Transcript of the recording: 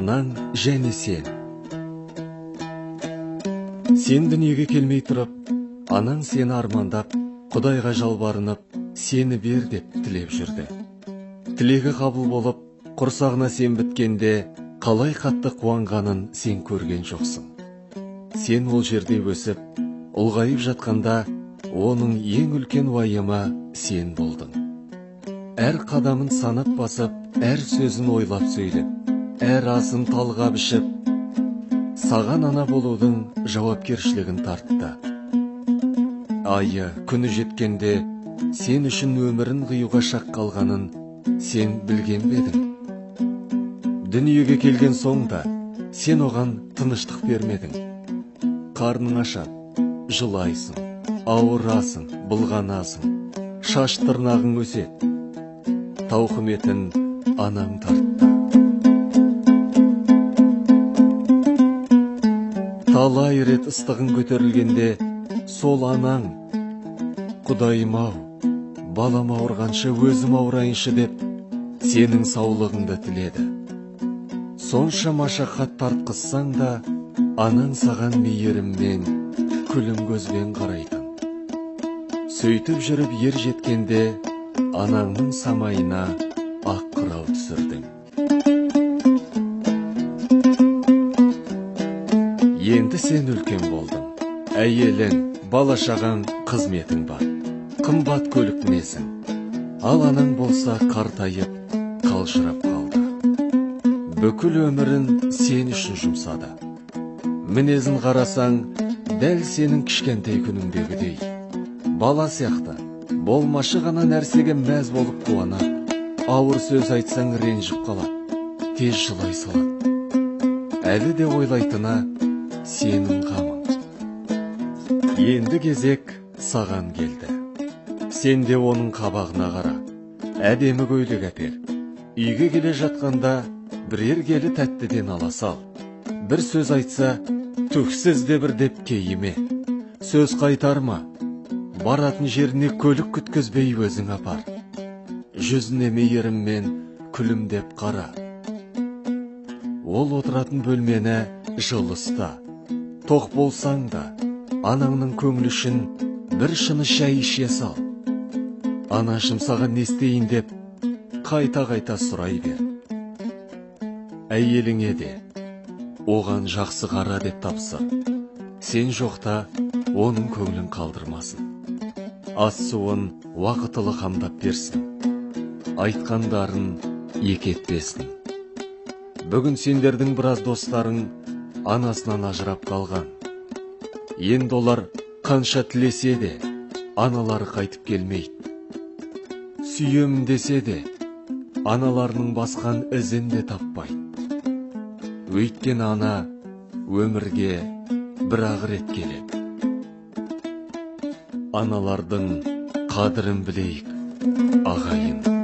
анаң және сен. Сен дүниеге келмей тұрып, анаң сені армандап, Құдайға жалбарынып, сені бер деп тілеп жүрді. Тілегі қабыл болып, құрсағына сен біткенде, қалай қатты қуанғанын сен көрген жоқсың. Сен ол жерде өсіп, ұлғайып жатқанда, оның ең үлкен уайымы сен болдың. Әр қадамын санап басып, әр сөзін ойлап сөйлеп, әр асын талғап ішіп, саған ана болудың жауапкершілігін тартты. Айы, күні жеткенде, сен үшін өмірін қиюға шақ қалғанын сен білген бедің. Дүниеге келген соңда, сен оған тыныштық бермедің. Қарның ашады, жылайсың, ауырасың, былғанасың, шаш тырнағың өседі. Тауқыметін анаң тартты. Талай рет ыстығың көтерілгенде, сол анаң, Құдайым-ау, балам ауырғанша өзім ауырайыншы деп, сенің саулығыңды тіледі. Сонша машақат тартқызсаң да, анаң саған мейіріммен, күлім көзбен қарайтын. Сөйтіп жүріп ер жеткенде, анаңның самайына ақ қырау түсірдің. Енді сен үлкен болдың. Әйелің, бала-шағаң, қызметің бар. Қымбат көлік мінесің. Ал анаң болса қартайып, қалжырап қалды. Бүкіл өмірін сен үшін жұмсады. Мінезін қарасаң, дәл сенің кішкентай күніңдегідей. Бала сияқты, болмашы ғана нәрсеге мәз болып қуана, ауыр сөз айтсаң ренжіп қалады, тез жылай салады. Әлі де ойлайтыны сенің қамың. Енді кезек саған келді. Сен де оның қабағына қара, әдемі көйлек әпер. Үйге келе жатқанда бірер келі тәттіден ала сал. Бір сөз айтса, түксіз де бір деп кейіме. Сөз қайтарма, баратын жеріне көлік күткізбей өзің апар. Жүзіне мейіріммен күлімдеп қара. Ол отыратын бөлмені жылыста. Тоқ болсаң да, анаңның көңілі үшін бір шыны шай іше сал. Анашым саған не істейін деп, қайта-қайта сұрай бер. Әйеліңе де, оған жақсы қара деп тапсыр. Сен жоқта оның көңілін қалдырмасын. Ас суын уақытылы қамдап берсін. Айтқандарын екі етпесін. Бүгін сендердің біраз достарың анасынан ажырап қалған. Енді олар қанша тілесе де, аналары қайтып келмейді. Сүйемін десе де, аналарының басқан ізін де таппайды. Өйткен ана өмірге бір-ақ рет келеді. Аналардың қадірін білейік, ағайын.